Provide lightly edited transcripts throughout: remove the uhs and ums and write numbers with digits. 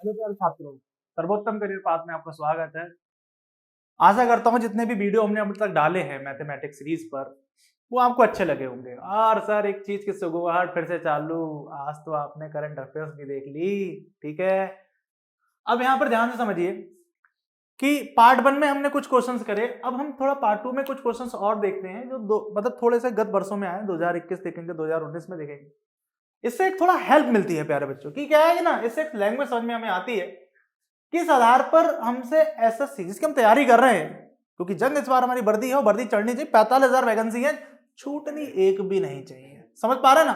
Hello प्यारे छात्रों, सर्वोत्तम करियर पाथ में आपका स्वागत है। आशा करता हूँ जितने भी वीडियो हमने अभी तक डाले हैं मैथमेटिक्स सीरीज पर वो आपको अच्छे लगे होंगे। और सर एक चीज की सुगुहाट फिर से चालू, आज तो आपने करंट अफेयर्स भी देख ली, ठीक है। अब यहाँ पर ध्यान से समझिए कि पार्ट 1 में हमने कुछ क्वेश्चंस करे, अब हम थोड़ा पार्ट 2 में कुछ क्वेश्चंस और देखते हैं जो मतलब थोड़े से गत वर्षों में आए, 2021 देखेंगे, 2019 में देखेंगे। इससे एक थोड़ा हेल्प मिलती है प्यारे बच्चों की, क्या है ना, इससे एक लैंग्वेज समझ में हमें आती है। किस आधार पर हमसे एसएससी जिसकी हम तैयारी कर रहे हैं, क्योंकि जंग इस बार हमारी वर्दी है और वर्दी चढ़नी चाहिए, 45,000 वैकेंसी है, छूटनी एक भी नहीं चाहिए। समझ पा रहे ना।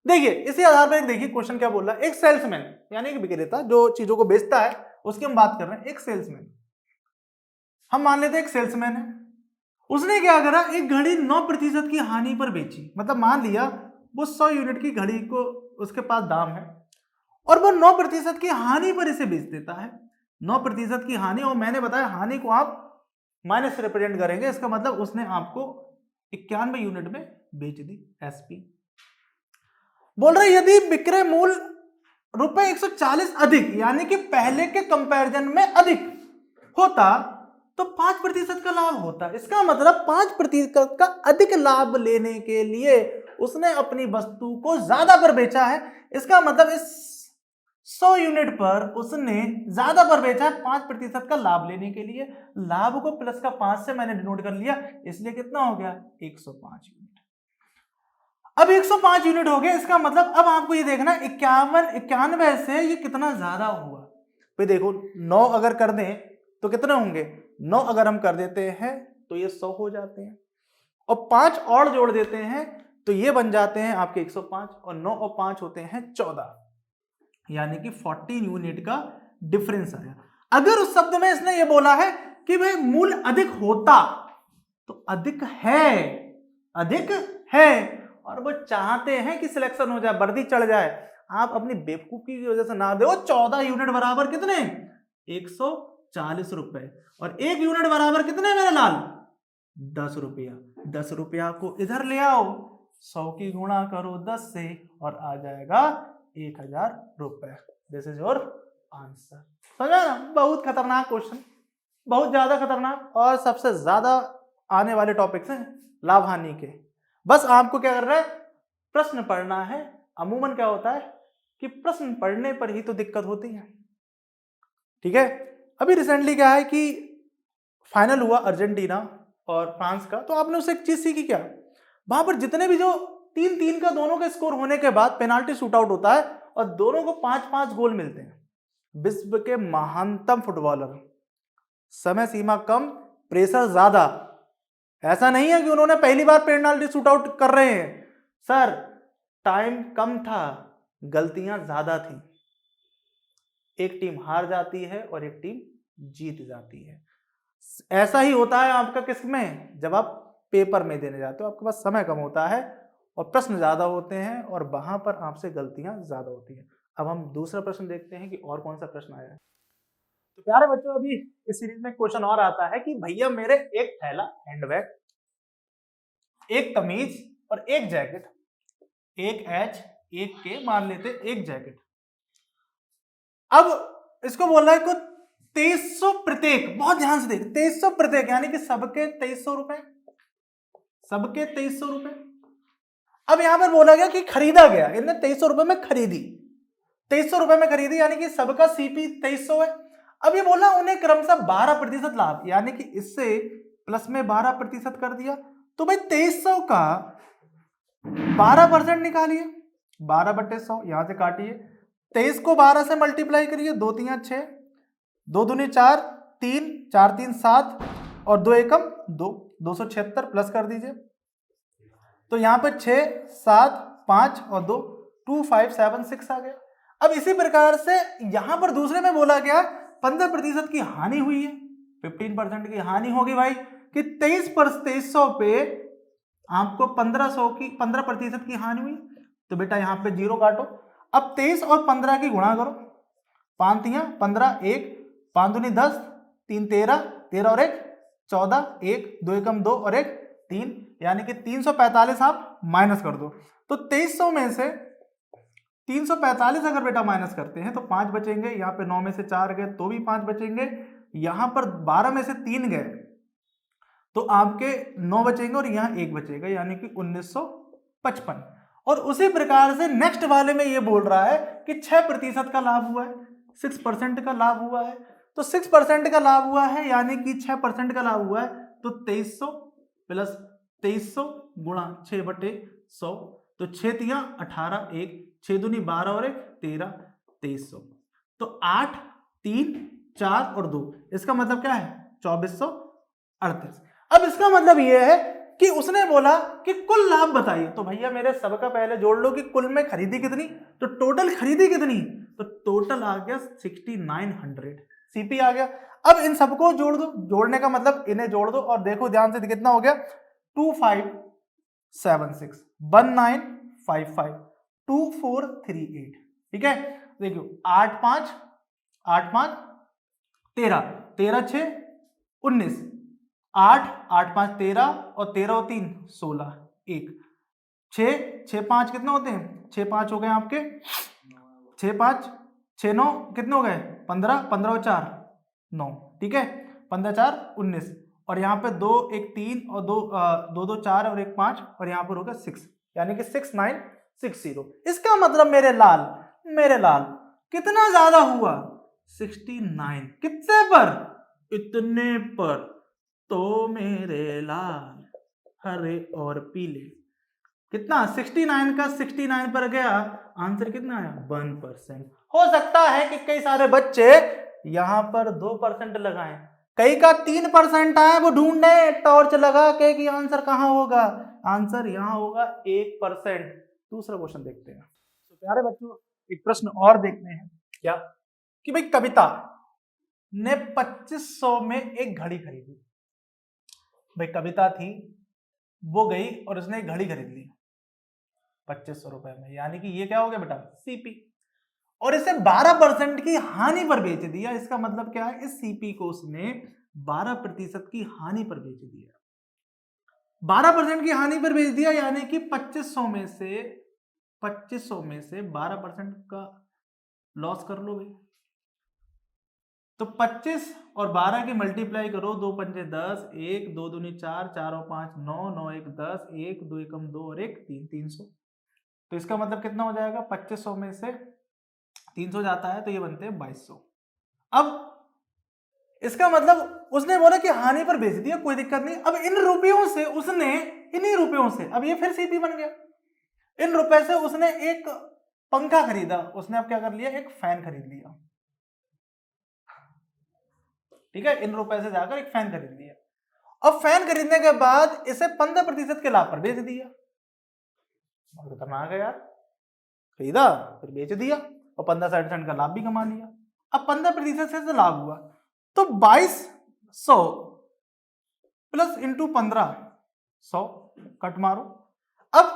देखिए इसी आधार पर एक देखिए क्वेश्चन क्या बोल रहा है। एक सेल्समैन यानी कि विक्रेता जो चीजों को बेचता है उसकी हम बात कर रहे हैं। एक सेल्समैन, हम मान लेते हैं एक सेल्समैन है, उसने क्या करा, एक घड़ी 9% की हानि पर बेची। मतलब मान लिया वो 100 यूनिट की घड़ी को उसके पास दाम है और वो 9% की हानि पर इसे बेच देता है। 9% की हानि, और मैंने बताया हानि को आप माइनस से रिप्रेजेंट करेंगे, इसका मतलब उसने आपको 91 यूनिट में बेच दी। एसपी बोल रहे यदि विक्रय मूल्य रुपए 140 अधिक यानी कि पहले के कंपैरिजन में अधिक होता तो 5% का लाभ होता। इसका मतलब 5% का अधिक लाभ लेने के लिए उसने अपनी वस्तु को ज्यादा पर बेचा है। इसका मतलब इस 100 यूनिट पर उसने ज्यादा पर बेचा है 5% का लाभ लेने के लिए। लाभ को प्लस का 5 से मैंने डिनोट कर लिया, इसलिए कितना हो गया, 105 यूनिट। अब 105 यूनिट हो गया, इसका मतलब अब आपको ये देखना 91 से ये कितना ज्यादा हुआ। भाई देखो 9 अगर कर दें तो कितने होंगे, 9 अगर हम कर देते हैं तो ये 100 हो जाते हैं, और 5 और जोड़ देते हैं तो ये बन जाते हैं आपके 105, और 9 और 5 होते हैं 14, यानी कि 14 यूनिट का डिफरेंस आया। अगर उस शब्द में इसने ये बोला है कि भाई मूल्य अधिक होता, तो अधिक है, अधिक है, और वो चाहते हैं कि सिलेक्शन हो जाए, वर्दी चढ़ जाए। आप अपनी बेवकूफी की वजह से ना दो। 14 यूनिट बराबर कितने, 140 रुपए, और 1 यूनिट बराबर कितने मेरे लाल, 10 रुपया। 10 रुपया को इधर ले आओ, 100 की गुणा करो 10 से और आ जाएगा 1000 रुपए। This is your answer. समझा ना। बहुत खतरनाक क्वेश्चन, बहुत ज्यादा खतरनाक, और सबसे ज्यादा आने वाले टॉपिक्स हैं लाभ हानि के। बस आपको क्या करना है, प्रश्न पढ़ना है। अमूमन क्या होता है कि प्रश्न पढ़ने पर ही तो दिक्कत होती है, ठीक है। अभी रिसेंटली क्या है कि फाइनल हुआ अर्जेंटीना और फ्रांस का, तो आपने उससे एक चीज सीखी क्या, वहां पर जितने भी जो 3-3 का दोनों का स्कोर होने के बाद पेनाल्टी शूट आउट होता है और दोनों को 5-5 गोल मिलते हैं। विश्व के महानतम फुटबॉलर, समय सीमा कम, प्रेशर ज्यादा। ऐसा नहीं है कि उन्होंने पहली बार पेनाल्टी शूट आउट कर रहे हैं, सर टाइम कम था, गलतियां ज्यादा थी। एक टीम हार जाती है और एक टीम जीत जाती है। ऐसा ही होता है आपका किसमें, जब आप पेपर में देने जाते हो, आपके पास समय कम होता है और प्रश्न ज्यादा होते हैं और वहां पर आपसे गलतियां ज्यादा होती हैं। अब हम दूसरा प्रश्न देखते हैं कि और कौन सा प्रश्न आया है। तो प्यारे बच्चों अभी इस सीरीज में क्वेश्चन और आता है कि भैया मेरे एक थैला हैंडबैग, एक कमीज और एक जैकेट, एक एच एक के मान लेते एक जैकेट। अब इसको बोल रहा है को 2300 प्रत्येक, बहुत ध्यान से देख, 2300 प्रत्येक यानी कि सबके 2300 रुपए, सबके 2300 रुपए। अब यहां पर बोला गया कि खरीदा गया, इनने 2300 रुपए में खरीदी, 2300 रुपए में खरीदी, यानी कि सबका सीपी 2300 है। अब ये बोला उन्हें क्रमशः 12% लाभ, यानी कि इससे प्लस में 12% कर दिया। तो भाई 2300 का 12% निकालिए, 12/100 यहां से काटिए, 23 को 12 से मल्टीप्लाई करिए, 2 3 6, 2 दूनी 4, 3 4 3 7 और 2 एकम 2, 276 प्लस कर दीजिए। तो यहां पर 6 7 5 और 2 2 5 7 6 आ गया। अब इसी प्रकार से यहां पर दूसरे में बोला गया 15% की हानि हुई है, 15% की हानि होगी भाई, कि 2300 पे आपको 15% की हानि हुई। तो बेटा यहां पे 0 काटो। अब 23 और 15 की गुणा करो, 5 3 15, 1 5 दूनी 10, 3 13, 13 और 1 14, 1 2 एकम 2 और 1 3, यानी कि 345 आप माइनस कर दो। तो 2300 में से 345 अगर बेटा माइनस करते हैं तो 5 बचेंगे, यहाँ पे 9 में से 4 गए तो भी 5 बचेंगे, यहाँ पर 12 में से 3 गए तो आपके 9 बचेंगे और यहाँ 1 बचेगा, यानी कि 1955। और उसी प्रकार से नेक्स्ट वाले में ये बोल रहा है कि 6% का लाभ हुआ है, 6% का लाभ हुआ है। तो 6% का लाभ हुआ है यानी कि 6% का लाभ हुआ है, तो 2300 प्लस 2300 गुणा 6/100, तो 6 तिया 18, 1 6 दूनी 12 और 1 13, 2300। तो 8 3 4 और 2, इसका मतलब क्या है 2438। अब इसका मतलब ये है कि उसने बोला कि कुल लाभ बताइए, तो भैया मेरे सबका पहले जोड़ लो कि कुल में खरीदी कितनी, तो टोटल खरीदी कितनी, तो टोटल आ गया 6900 सीपी आ गया। अब इन सबको जोड़ दो, जोड़ने का मतलब इन्हें जोड़ दो और देखो ध्यान से कितना हो गया 2576 1955 2438। ठीक है, देखियो 8 5 8 5 13 13 6 19 8 8 5 13 और 13 और 3 16 1 6 6 5 कितने होते हैं 6 5 हो गए आपके 6 5 6 9 कितने हो गए 15 15 और 4 9। ठीक है 15 4 19 और यहाँ पे 2 1 3 और 2 2 2 4 और 1 5 और यहाँ पर होगा 6, यानी कि 6960। इसका मतलब मेरे लाल कितना ज्यादा हुआ 69, कितने पर इतने पर, तो मेरे लाल हरे और पीले कितना 69 का 69 पर गया, आंसर कितना आया 1%। हो सकता है कि कई सारे बच्चे यहां पर 2% लगाएं, कई का 3% आए, वो ढूंढे टॉर्च लगा के कि आंसर कहां होगा, आंसर यहां होगा 1%। दूसरा क्वेश्चन देखते हैं। तो प्यारे बच्चों एक प्रश्न और देखते हैं, क्या कि भाई कविता ने 2500 में एक घड़ी खरीदी। भाई कविता थी, वो गई और उसने एक घड़ी खरीद ली 2500 रुपए में, यानी कि ये क्या हो गया बेटा सीपी, और इसे 12% की हानि पर बेच दिया। इसका मतलब क्या है, इस सीपी को उसने 12% की हानि पर बेच दिया, 12% की हानि पर बेच दिया, यानी कि 2500 में से 12% का लॉस कर लो भाई। तो 25 और 12 की मल्टीप्लाई करो, 2 पंजे 10, 1 2 दूनी 4 4 और 5 9 9 1 10, 1 2 एकम 2 और 1 3 300। तो इसका मतलब कितना हो जाएगा 2500 में से 300 जाता है तो ये बनते हैं 2200। अब इसका मतलब उसने बोला कि हानि पर बेच दिया, कोई दिक्कत नहीं। अब इन रुपयों से उसने, इन्हीं रुपयों से, अब ये फिर सीपी बन गया, इन रुपए से उसने एक पंखा खरीदा, उसने अब क्या कर लिया एक फैन खरीद लिया। ठीक है, इन रुपए से जाकर एक फैन खरीद लिया। अब फैन खरीदने के बाद इसे 15% के लाभ पर बेच दिया। खतरनाक है यार, खरीदा फिर बेच दिया और 15-60 का लाभ भी कमा लिया। अब 15% से लाभ हुआ तो 2200 प्लस इंटू 1500 कट मारो। अब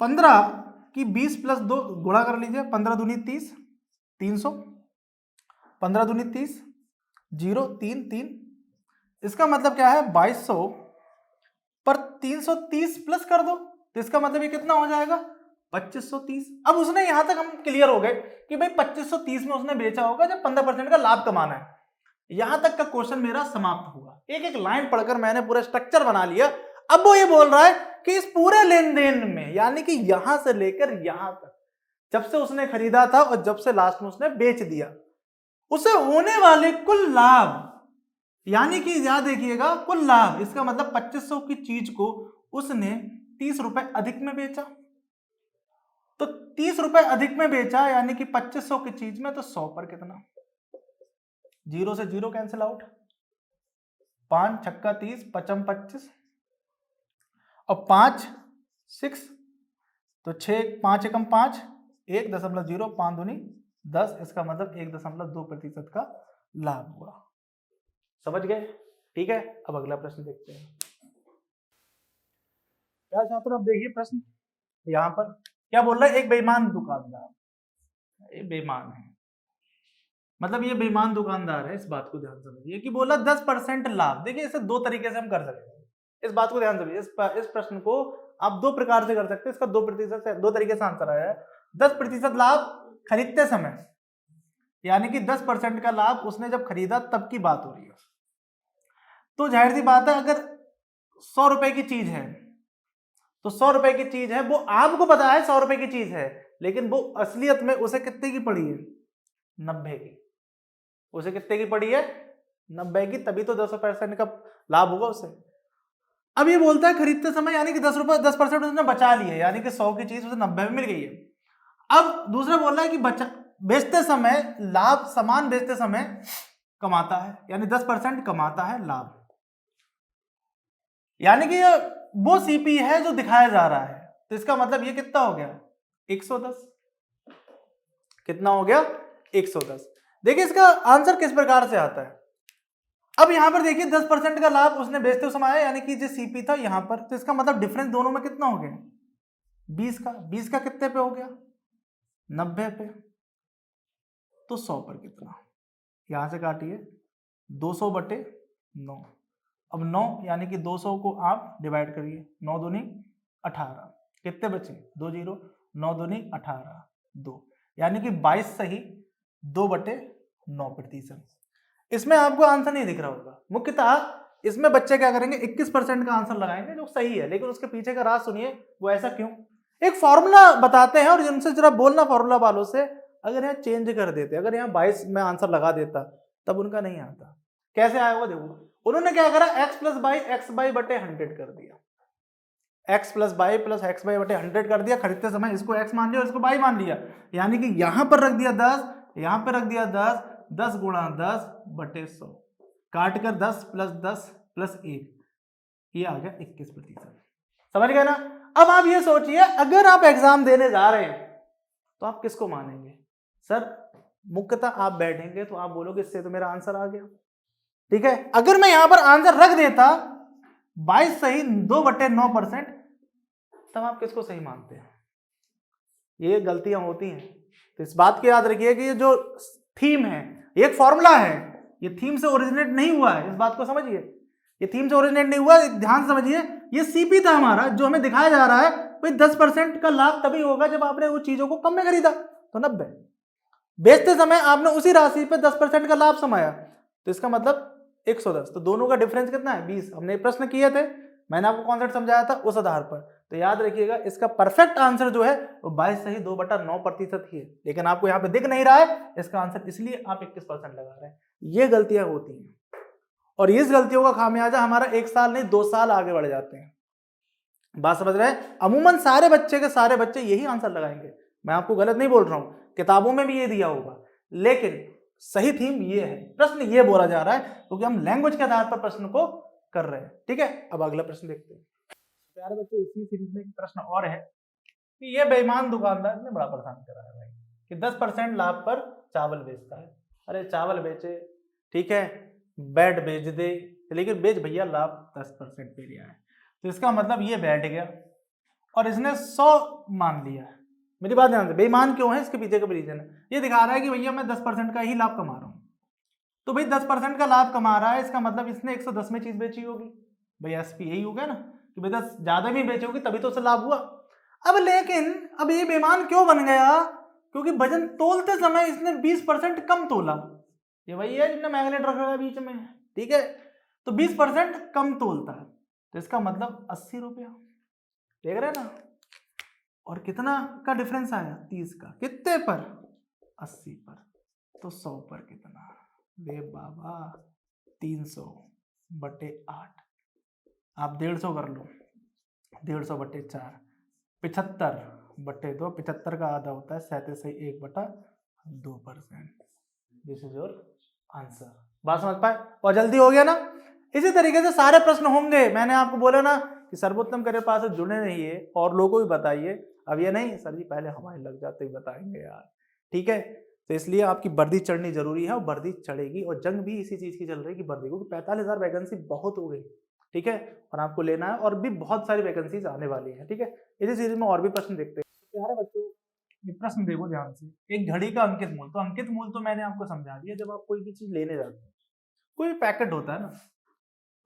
15 की 20 प्लस 2 गुणा कर लीजिए, 15 दूनी 30 300, 15 दूनी 30 0 3 3। इसका मतलब क्या है 2200 पर 330 प्लस कर दो, तो इसका मतलब ये कितना हो जाएगा 2530। अब उसने यहां तक हम क्लियर हो गए कि भाई 2530 में उसने बेचा होगा जब 15% का लाभ कमाना है। यहां तक का क्वेश्चन मेरा समाप्त हुआ। एक एक लाइन पढ़कर मैंने पूरा स्ट्रक्चर बना लिया। अब वो ये बोल रहा है कि इस पूरे लेन देन में, यानी कि यहां से लेकर यहां तक, जब से उसने खरीदा था और जब से लास्ट में उसने बेच दिया, उसे होने वाले कुल लाभ, यानी कि याद देखिएगा कुल लाभ, इसका मतलब 2500 की चीज को उसने 30 रुपए अधिक में बेचा, तो 30 रुपए अधिक में बेचा यानी कि 2500 की चीज में, तो 100 पर कितना, 0 से 0 कैंसिल आउट, 5 छक्का 30 पचम 25 और 5 6, तो 6 5 एकम 5 1.0 5 दूनी 10, इसका मतलब 1.2% का लाभ हुआ। समझ गए? ठीक है, अब अगला प्रश्न देखते हैं। क्या छात्र अब देखिए प्रश्न यहां पर क्या बोल रहा है, एक बेईमान दुकानदार, ये बेईमान है, मतलब ये बेईमान दुकानदार है, इस बात को ध्यान समझिए कि बोला 10% लाभ। देखिए इसे दो तरीके से हम कर सकते हैं, इस बात को ध्यान समझिए। इस प्रश्न को आप दो प्रकार से कर सकते हैं, इसका 2% से 2 तरीके से आंसर आया है। 10% लाभ खरीदते समय, यानी कि 10% का लाभ उसने जब खरीदा तब की बात हो रही है। तो जाहिर सी बात है, अगर 100 रुपए की चीज है तो 100 रुपए की चीज है, वो आपको पता है 100 रुपए की चीज है, लेकिन वो असलियत में उसे कितने की पड़ी है? 90 की। उसे कितने की पड़ी है? 90 की, तभी तो 10% का लाभ होगा उसे। अब ये बोलता है खरीदते समय, यानी कि 10% उसने बचा लिए, यानी कि 100 की चीज उसे 90 में मिल गई है। अब दूसरा बोल रहा है कि बेचते समय लाभ, सामान बेचते समय कमाता है, यानी 10% कमाता है लाभ, यानी कि ये वो सीपी है जो दिखाया जा रहा है। तो इसका मतलब ये कितना हो गया? 110। कितना हो गया? 110। देखिए इसका आंसर किस प्रकार से आता है। अब यहां पर देखिए 10% का लाभ उसने बेचते समय आया, यानी कि जो सीपी था यहां पर, तो इसका मतलब डिफरेंस दोनों में कितना हो गया? 20 का। 20 का कितने पे हो गया? 90 पे। तो 100 पर कितना? यहां से काटिए, 200 बटे 9। अब 9 यानी कि 200 को आप डिवाइड करिए, 9 दूनी 18, कितने बचे? 2 जीरो, 9 दूनी 18, 2, यानी कि 22 सही 2/9%। इसमें आपको आंसर नहीं दिख रहा होगा। मुख्यतः इसमें बच्चे क्या करेंगे? 21% का आंसर लगाएंगे, जो सही है, लेकिन उसके पीछे का राज सुनिए, वो ऐसा क्यों। एक फॉर्मूला बताते हैं और जिनसे जरा बोलना फॉर्मूला वालों से, अगर यहाँ चेंज कर देते, अगर यहाँ 22 में आंसर लगा देता, तब उनका नहीं आता। कैसे आया वो देखो। उन्होंने क्या करा? x plus by x by बटे 100 कर दिया, x plus by plus x by बटे 100 कर दिया। खरीदते समय इसको x मान लिया और इसको बाई मान लिया, यानी कि यहां पर रख दिया 10, यहां पर रख दिया 10, 10 गुणा 10 बटे 100, काट कर 10 प्लस 10 प्लस 1, ये आ गया 21%। समझ गए ना। अब आप ये सोचिए, अगर आप एग्जाम देने जा रहे हैं तो आप किसको मानेंगे? सर मुख्यतः आप बैठेंगे तो आप बोलोगे इससे तो मेरा आंसर आ गया, ठीक है। अगर मैं यहां पर आंसर रख देता 22 सही 2/9%, तब आप किसको सही मानते हैं? ये गलतियां होती हैं। तो इस बात को याद रखिए कि ये जो थीम है, ये एक फॉर्मूला है, ये थीम से ओरिजिनेट नहीं हुआ है। इस बात को समझिए, ये थीम से ओरिजिनेट नहीं हुआ, ध्यान समझिए। ये सीपी था हमारा, जो हमें दिखाया जा रहा है भाई 10% का लाभ तभी होगा जब आपने वो चीजों को कम में खरीदा, तो 90। बेचते समय आपने उसी राशि पे 10% का लाभ समाया, तो इसका मतलब 110। तो दोनों का डिफरेंस कितना है? 20। हमने प्रश्न किए थे, मैंने आपको कॉन्सेप्ट समझाया था उस आधार पर। तो याद रखिएगा, इसका परफेक्ट आंसर जो है वो 22 सही 2/9% ही है, लेकिन आपको यहाँ पे दिख नहीं रहा है इसका आंसर, इसलिए आप 21% लगा रहे हैं। ये गलतियां होती हैं, और इस गलतियों का खामियाजा हमारा 1 साल नहीं 2 साल आगे बढ़ जाते हैं। बात समझ रहे हैं। अमूमन सारे बच्चे के सारे बच्चे यही आंसर लगाएंगे, मैं आपको गलत नहीं बोल रहा हूं, किताबों में भी ये दिया होगा, लेकिन सही थीम ये है, प्रश्न ये बोला जा रहा है, क्योंकि हम लैंग्वेज के आधार पर प्रश्न को कर रहे हैं, ठीक है। अब अगला प्रश्न देखते हैं। प्यारे बच्चों, इसी सीरीज में एक प्रश्न और है कि ये बेईमान दुकानदार ने बड़ा परेशान करा है भाई, कि 10% लाभ पर चावल बेचता है। अरे चावल बेचे, ठीक है, बैट बेच दे, लेकिन बेच भैया लाभ 10% पे लिया है। तो इसका मतलब ये बैठ गया और इसने 100 मान लिया। मेरी बात ध्यान से, बेईमान क्यों है इसके पीछे का रीजन है, ये दिखा रहा है कि भैया मैं 10% का ही लाभ कमा रहा हूं। तो भाई 10% का लाभ कमा रहा है, इसका मतलब इसने 110 में चीज बेची होगी, भाई एसपी यही होगा ना, कि भाई 10 ज्यादा भी बेची होगी तभी तो उसे लाभ हुआ। अब लेकिन अब ये बेईमान क्यों बन गया? क्योंकि वजन तोलते समय इसने 20% कम तोला। ये वही है जिसने मैग्नेट रखा है बीच में, ठीक है, तो 20% कम तोलता है, तो इसका मतलब 80 रुपया, देख रहे हैं ना। और कितना का डिफरेंस आया? 30 का। कितने पर? 80 पर। तो 100 पर कितना? रे बाबा 300 बटे 8, आप 150 कर लो, 150 बटे 4, 75 बटे 2, 75 का आधा होता है 1/2%। This is your answer. बात समझ पाए? और जल्दी हो गया ना। इसी तरीके से सारे प्रश्न होंगे। मैंने आपको बोला ना कि सर्वोत्तम करियर पास से जुड़े रहिए और लोगों को भी बताइए। अब ये नहीं सर जी पहले हमारे लग जाते ही बताएंगे यार, ठीक है। तो इसलिए आपकी वर्दी चढ़नी जरूरी है, और वर्दी चढ़ेगी, और जंग भी इसी चीज की चल रही है कि वर्दी, क्योंकि 45,000 वैकेंसी बहुत हो गई, ठीक है, और आपको लेना है, और भी बहुत सारी वैकेंसीज आने वाली है, ठीक है। इसी सीरीज में और भी प्रश्न देखते हैं। प्यारे बच्चों, ये प्रश्न देखो ध्यान से, एक घड़ी का अंकित मूल्य। तो अंकित मूल्य तो मैंने आपको समझा दिया, जब आप कोई भी चीज लेने जाते हैं, कोई पैकेट होता है ना,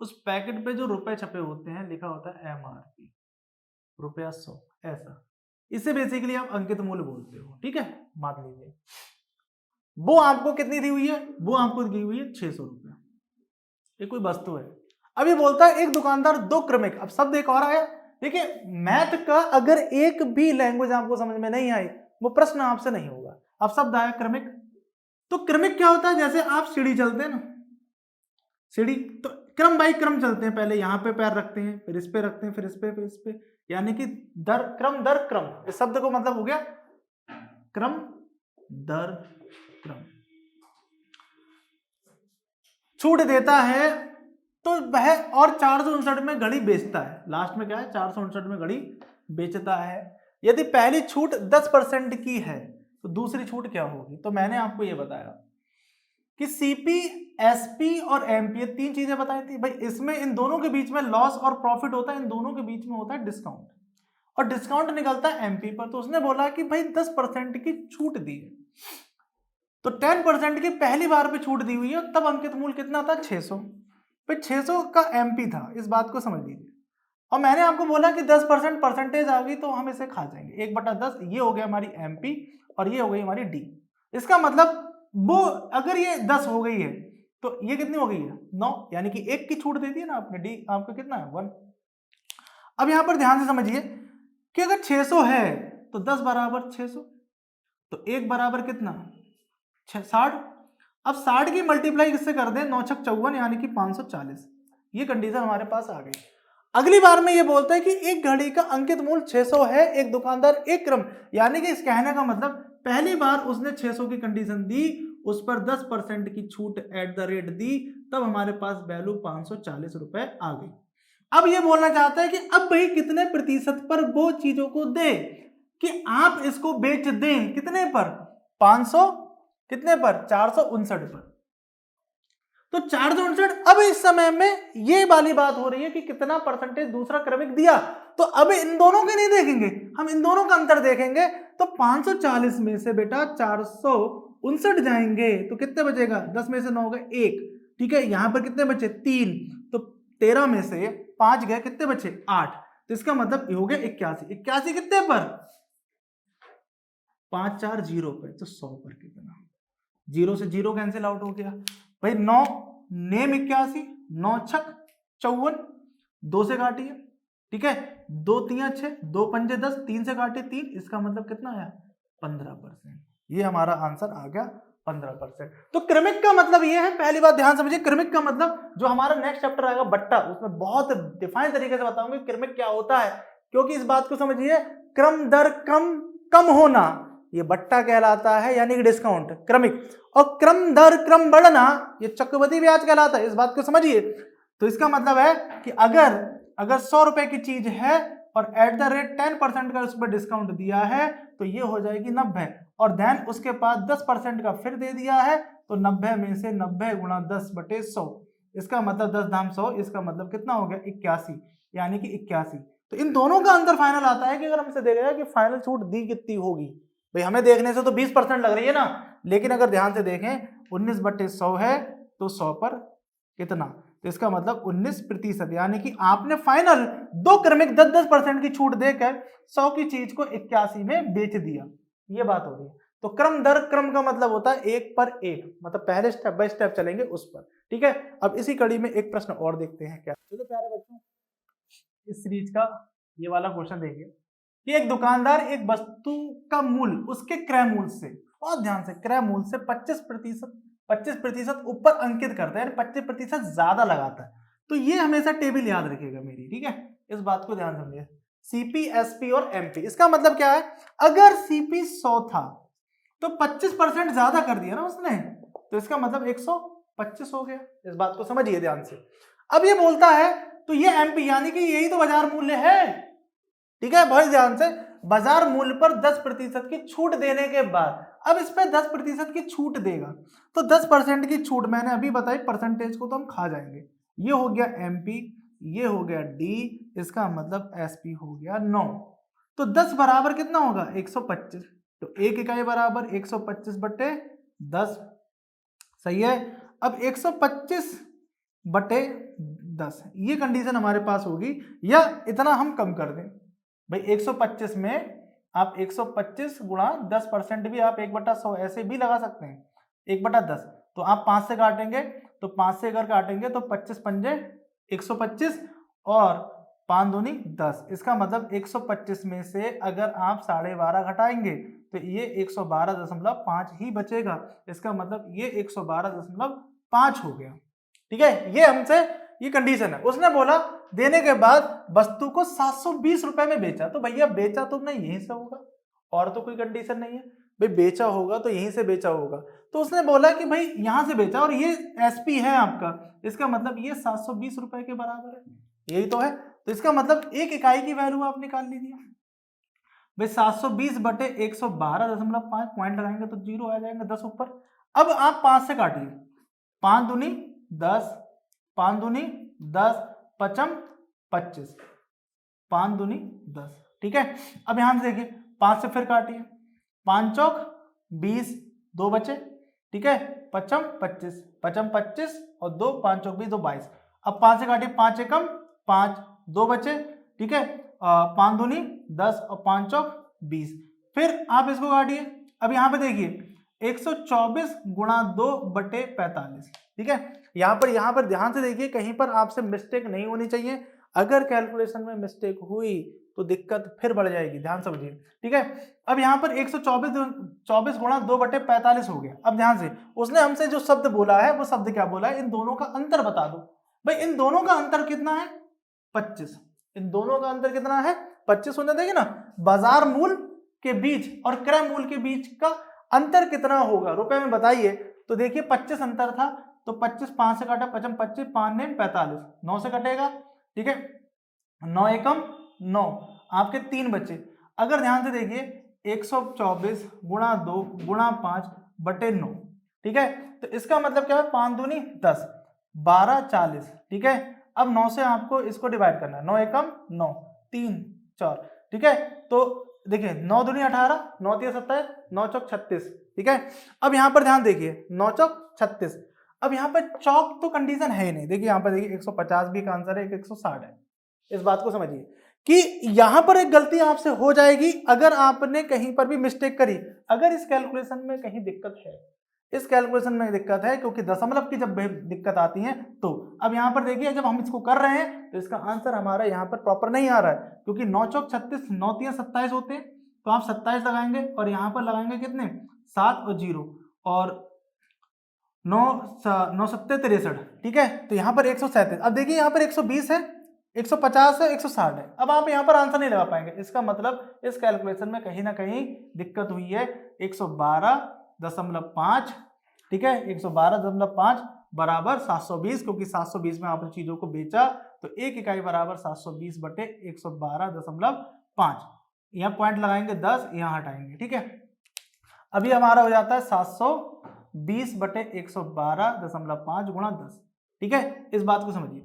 उस पैकेट पे जो रुपए छपे होते हैं लिखा होता है MRP, ₹100, ऐसा। इसे बेसिकली आप अंकित मूल्य बोलते हो, ठीक है। मान लीजिए वो आपको कितनी दी हुई है, वो आपको दी हुई है 600 रुपये, ये कोई वस्तु है। अभी बोलता है एक दुकानदार दो क्रमिक, अब शब्द एक और आया। देखिए मैथ का अगर एक भी लैंग्वेज आपको समझ में नहीं आई वो प्रश्न आपसे नहीं होगा। अब शब्द आया क्रमिक, तो क्रमिक क्या होता है, जैसे आप सीढ़ी चलते हैं ना, सीढ़ी तो क्रम बाई क्रम चलते हैं, पहले यहाँ पे पैर रखते हैं, फिर इस पे रखते हैं, फिर इस पे, फिर इस पे, यानी कि दर क्रम। इस शब्द को मतलब हो गया क्रम दर क्रम। छूट देता है तो वह और 459 में घड़ी बेचता है, लास्ट में क्या है 459 में घड़ी बेचता है। यदि पहली छूट 10% की है तो दूसरी छूट क्या होगी, तो मैंने आपको ये बताया कि सीपी, एसपी और एमपी, ये तीन चीजें बताई थी भाई। इसमें इन दोनों के बीच में लॉस और प्रॉफिट होता है, इन दोनों के बीच में होता है डिस्काउंट, और डिस्काउंट निकलता है एमपी पर। तो उसने बोला कि भाई 10% की छूट दी है, तो 10% की पहली बार पे छूट दी हुई है, तब अंकित मूल्य कितना था 600। भाई 600 का एमपी था, इस बात को समझ लीजिए। और मैंने आपको बोला कि 10% परसेंटेज आ गई तो हम इसे खा जाएंगे, 1/10 ये हो गया हमारी एमपी और ये हो गई हमारी डी। इसका मतलब वो अगर ये 10 हो गई है तो ये कितनी हो गई है 9, यानी कि 1 की छूट दे दी है ना आपने, डी आपका कितना है 1। अब यहां पर ध्यान से समझिए कि अगर 600 है तो 10 बराबर 600, तो 1 बराबर कितना 60। अब 60 की मल्टीप्लाई किससे कर दें, 9 छक 54 यानी कि 540। ये कंडीशन हमारे पास आ गई। अगली बार में ये बोलता है कि एक घड़ी का अंकित मूल्य 600 है, एक दुकानदार एक क्रम, यानी कि इस कहने का मतलब पहली बार उसने 600 की कंडीशन दी, उस पर 10% की छूट एट द रेट दी, तब हमारे पास वैल्यू 540 रुपए आ गई। अब ये बोलना चाहता है कि अब भाई कितने प्रतिशत पर वो चीजों को दे कि आप इसको बेच दें, कितने पर 500, कितने पर 459 पर। तो 459, अब इस समय में ये वाली बात हो रही है कि कितना परसेंटेज दूसरा क्रमिक दिया, तो अब इन दोनों के नहीं देखेंगे, हम इन दोनों का अंतर देखेंगे। तो 540 में से बेटा 459 जाएंगे तो कितने बचेगा, 10 में से 9 गए 1, ठीक है। यहां पर कितने बचे 3, तो 13 में से 5 गए कितने बचे 8, तो इसका मतलब ये हो गया 81। 81 कितने पर 540 पे, तो 100 पर कितना, 0 से 0 कैंसिल आउट हो गया भाई। 9 नेम 81, 9 छक 54, 2 से काटिए, ठीक है, 2 3 6, 2 पंजे 10, 3 से काटे 3, इसका मतलब कितना आया 15%। ये हमारा आंसर आ गया 15%। तो क्रमिक का मतलब ये है, पहली बात ध्यान समझिए, क्रमिक का मतलब जो हमारा नेक्स्ट चैप्टर आएगा बट्टा, उसमें बहुत डिफाइन तरीके से बताऊंगा क्रमिक क्या होता है। क्योंकि इस बात को समझिए, क्रम दर क्रम कम होना ये बट्टा कहलाता है, यानी कि डिस्काउंट क्रमिक, और क्रम दर क्रम बढ़ना ये चक्रवृद्धि ब्याज कहलाता है, इस बात को समझिए। तो इसका मतलब है कि अगर 100 रुपए की चीज है और एट द रेट 10% का उस पर डिस्काउंट दिया है तो ये हो जाएगी 90, और देन उसके बाद 10% का फिर दे दिया है, तो 90 में से 90 गुणा 10/100, इसका मतलब 10 धाम 100, इसका मतलब कितना हो गया 81, यानी कि 81। तो इन दोनों का अंतर फाइनल आता है कि अगर हमसे देखा जाए कि फाइनल छूट दी कितनी होगी, भाई हमें देखने से तो 20% लग रही है ना, लेकिन अगर ध्यान से देखें 19/100 है तो 100 पर कितना, तो इसका मतलब 19%, यानी कि आपने फाइनल दो क्रमिक 10-10% की छूट देकर 100 की चीज को 81 में बेच दिया, ये बात हो रही है। तो क्रम दर क्रम का मतलब होता है 1 पर 1, मतलब पहले स्टेप बाय स्टेप चलेंगे उस पर, ठीक है। अब इसी कड़ी में एक प्रश्न और देखते हैं क्या। चलो प्यारे बच्चों, इस सीरीज का ये वाला क्वेश्चन देखिए कि एक दुकानदार एक वस्तु का मूल्य उसके क्रय मूल्य से, बहुत ध्यान से, क्रय मूल्य से 25% ऊपर अंकित करता है, 25% ज्यादा लगाता है। तो ये हमेशा टेबल याद रखिएगा मेरी, ठीक है, इस बात को ध्यान समझिए। सीपी, एसपी और एमपी, इसका मतलब क्या है, अगर सीपी 100 था तो 25% ज्यादा कर दिया ना उसने, तो इसका मतलब 125 हो गया, इस बात को समझिए ध्यान से। अब ये बोलता है तो ये एमपी, यानी कि यही तो बाजार मूल्य है, ठीक है, बहुत ध्यान से। बाजार मूल्य पर 10% की छूट देने के बाद अब इस पे 10% की छूट देगा, तो 10% की छूट मैंने अभी बताई, परसेंटेज को तो हम खा जाएंगे। ये हो गया एमपी, ये हो गया डी, इसका मतलब एसपी हो गया 9। तो 10 बराबर कितना होगा 125, तो 1 इकाई बराबर 125/10, सही है। अब 125/10 ये कंडीशन हमारे पास होगी, या इतना हम कम कर दें भाई, 125 में आप 125 गुणा 10% भी आप 1/100 ऐसे भी लगा सकते हैं, 1/10। तो आप 5 से काटेंगे तो 5 से अगर काटेंगे तो 25 पंजे 125 और 5 दूनी 10। इसका मतलब 125 में से अगर आप 12.5 घटाएंगे तो ये 112.5 ही बचेगा। इसका मतलब ये 112.5 हो गया। ठीक है, ये हमसे ये कंडीशन है। उसने बोला देने के बाद वस्तु को 720 रुपए में बेचा, तो भैया बेचा तुमने यहीं से होगा, और तो कोई कंडीशन नहीं है भाई, बेचा होगा तो यहीं से बेचा होगा। तो उसने बोला कि भाई यहां से बेचा और ये एसपी है आपका, इसका मतलब ये 720 रुपए के बराबर है, यही तो है। तो इसका मतलब एक इकाई की वैल्यू आप निकाल लीजिए भाई, 720 बटे 112.5 पॉइंट लगाएंगे तो 0 आ जाएगा, 10 ऊपर। अब आप 5 से काटिए, 5 दूनी 10, 5 दूनी 10, 5 25, 5 दूनी 10। ठीक है, अब यहां से देखिए 5 से फिर काटिए, 5 चौक 20, 2 बचे। ठीक है, 5 25, 5 25 और 2 5 चौक 20, 2 22। अब 5 से काटिए, 5 एकम 5, 2 बचे। ठीक है, 5 दूनी 10 और 5 चौक 20। फिर आप इसको काटिए। अब यहाँ पे देखिए 124 गुणा 2 बटे 45। ठीक है, यहाँ पर ध्यान से देखिए, कहीं पर आपसे मिस्टेक नहीं होनी चाहिए। अगर कैलकुलेशन में मिस्टेक हुई तो दिक्कत फिर बढ़ जाएगी, ध्यान समझिए। ठीक है, अब यहाँ पर 124 गुणा 2 बटे 45 हो गया। अब ध्यान से उसने हमसे जो शब्द बोला है वो शब्द क्या बोला है, इन दोनों का अंतर बता दो। भाई इन दोनों का अंतर कितना है, 25। इन दोनों का अंतर कितना है, 25 होने देंगे ना। बाजार मूल्य के बीच और क्रय मूल्य के बीच का अंतर कितना होगा रुपए में बताइए। तो देखिए 25 अंतर था, तो 25 5 से काटा, 25 25, 5 ने 45, 9 से कटेगा। ठीक है, 9 एकम 9, आपके 3 बचे। अगर ध्यान से देखिए 124 गुणा 2 गुणा 5 बटे 9। ठीक है, तो इसका मतलब क्या है, 5 दूनी 10, 12 40। ठीक है, अब 9 से आपको इसको डिवाइड करना है, 9 एकम 9, 3 4। ठीक है, तो देखिए 9 दूनी 18, 9 3 27, 9 चौक 36। ठीक है, अब यहां पर ध्यान देखिए 9 चौक 36। अब यहाँ पर चौक तो कंडीशन है ही नहीं। देखिए यहाँ पर देखिए 150 भी का आंसर है, 160 है। इस बात को समझिए कि यहां पर एक गलती आपसे हो जाएगी अगर आपने कहीं पर भी मिस्टेक करी। अगर इस कैलकुलेशन में कहीं दिक्कत है, इस कैलकुलेशन में दिक्कत है क्योंकि दशमलव की जब दिक्कत आती है तो। अब यहाँ पर देखिए जब हम इसको कर रहे हैं तो इसका आंसर हमारा यहाँ पर प्रॉपर नहीं आ रहा है, क्योंकि 9 चौक 36, 9 3 27 होते हैं, तो आप 27 लगाएंगे और यहाँ पर लगाएंगे कितने, 7 और 0, और 9 9 7 63। ठीक है, तो यहाँ पर 137। अब देखिए यहाँ पर 120 है, 150 है, 160 है। अब आप यहाँ पर आंसर नहीं लगा पाएंगे, इसका मतलब इस कैलकुलेशन में कहीं ना कहीं दिक्कत हुई है। 112.5, ठीक है, 112.5 बराबर 720, क्योंकि 720 में आपने चीजों को बेचा, तो एक इकाई बराबर 720 बटे 112.5। यहाँ पॉइंट लगाएंगे 10, यहाँ हटाएंगे। ठीक है, अभी हमारा हो जाता है 720 बटे 112.5 गुणा 10। ठीक है, इस बात को समझिए,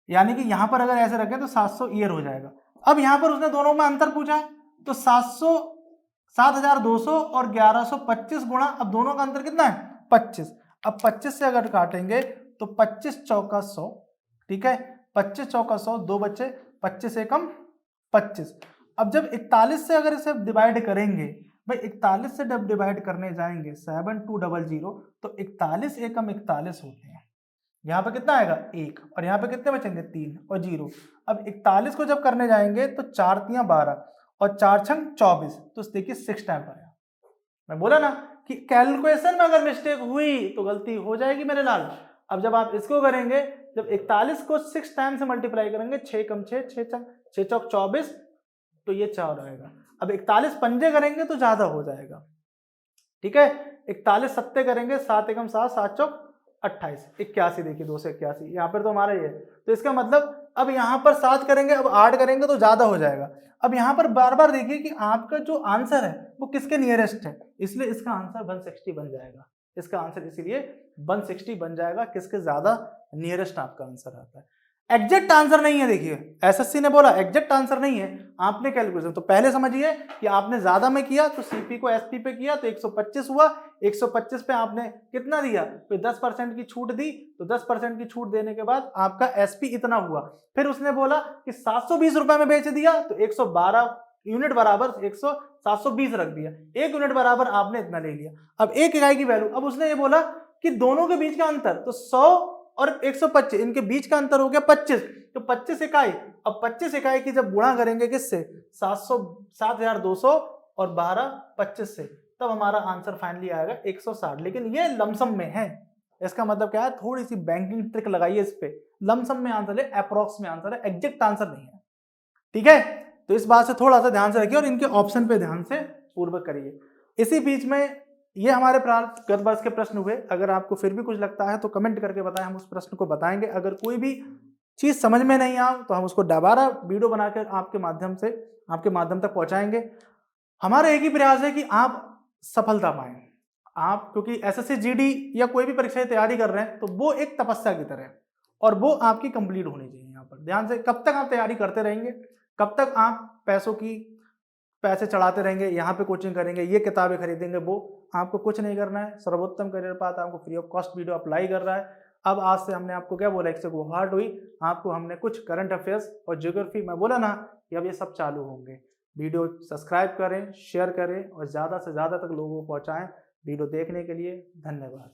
यानी कि यहां पर अगर ऐसे रखें तो 700 ईयर हो जाएगा। अब यहां पर उसने दोनों में अंतर पूछा है, तो 7200 और 1125 गुणा, अब दोनों का अंतर कितना है, 25। अब 25 से अगर काटेंगे तो 25 चौका 100। ठीक है, 25 चौका 100, 2 बच्चे, 25 एकम 25। अब जब 41 से अगर इसे डिवाइड करेंगे, भाई 41 से जब डिवाइड करने जाएंगे 7200, तो 41 एकम 41 होते हैं। यहाँ पे कितना आएगा, 1, और यहाँ पे कितने बचेंगे, 3 और 0। अब 41 को जब करने जाएंगे तो 4 3 12 और 4 6 24, तो देखिए 6 टाइम आया। मैं बोला ना कि कैलकुलेशन में अगर मिस्टेक हुई तो गलती हो जाएगी मेरे लाल। अब जब आप इसको करेंगे, जब 41 को 6 टाइम से मल्टीप्लाई करेंगे, 6 कम 6, 6 चौक 24, तो ये 4 आएगा। अब 41 पंजे करेंगे तो ज्यादा हो जाएगा। ठीक है, 41 सत्ते करेंगे, 7 एकम 7, 7 चौक 28, 81। देखिए 2 से 81, यहाँ पर तो हमारा ये है, तो इसका मतलब अब यहाँ पर 7 करेंगे, अब 8 करेंगे तो ज्यादा हो जाएगा। अब यहाँ पर बार बार देखिए कि आपका जो आंसर है वो किसके नियरेस्ट है, इसलिए इसका आंसर 160 बन जाएगा। इसका आंसर इसीलिए 160 बन जाएगा, किसके ज्यादा नियरेस्ट आपका आंसर आता है। एग्जैक्ट आंसर नहीं है, देखिए एसएससी ने बोला एग्जैक्ट आंसर नहीं है, आपने कैलकुलेशन तो पहले समझिए कि आपने ज्यादा में किया तो सीपी को एसपी पे किया तो 125 हुआ, 125 पे आपने कितना दिया, फिर 10% की छूट दी, तो 10% की छूट देने के बाद आपका एसपी इतना हुआ। फिर उसने बोला कि 720 रुपए में बेच दिया, तो 112 यूनिट बराबर 720 रख दिया, 1 यूनिट बराबर आपने इतना ले लिया। अब 1 इकाई की वैल्यू, अब उसने ये बोला कि दोनों के बीच का अंतर, तो 100 और 125 इनके बीच का अंतर हो गया 25, तो 25 इकाई। अब 25 इकाई की जब गुणा करेंगे किससे, 7200 और 12 25 से, तब हमारा आंसर फाइनली आएगा 160। लेकिन ये लमसम में है, इसका मतलब क्या है, थोड़ी सी बैंकिंग ट्रिक लगाइए इस पे। लमसम में आंसर है, अप्रोक्स में आंसर है, एग्जैक्ट आंसर नहीं है, ठीक है। तो इस बात से थोड़ा सा ध्यान से रखिए और इनके ऑप्शन पे ध्यान से पूर्वक करिए। इसी बीच में ये हमारे गत वर्ष के प्रश्न हुए, अगर आपको फिर भी कुछ लगता है तो कमेंट करके बताएं, हम उस प्रश्न को बताएंगे। अगर कोई भी चीज समझ में नहीं आए तो हम उसको दोबारा वीडियो बनाकर आपके माध्यम तक पहुंचाएंगे। हमारा एक ही प्रयास है कि आप सफलता पाएं। आप क्योंकि एसएससी जीडी या कोई भी परीक्षा की तैयारी कर रहे हैं तो वो एक तपस्या की तरह है और वो आपकी कंप्लीट होनी चाहिए। यहाँ पर ध्यान से, कब तक आप तैयारी करते रहेंगे, कब तक आप पैसे चढ़ाते रहेंगे, यहाँ पे कोचिंग करेंगे, ये किताबें खरीदेंगे, वो आपको कुछ नहीं करना है। सर्वोत्तम करियर पाथ आपको free of cost video apply कर रहा है। अब आज से हमने आपको क्या बोला, एक से हार्ड हुई, आपको हमने कुछ करंट अफेयर्स और ज्योग्राफी, मैं बोला ना कि अब ये सब चालू होंगे। वीडियो सब्सक्राइब करें, शेयर करें और ज़्यादा से ज़्यादा तक लोगों को पहुँचाएं। वीडियो देखने के लिए धन्यवाद।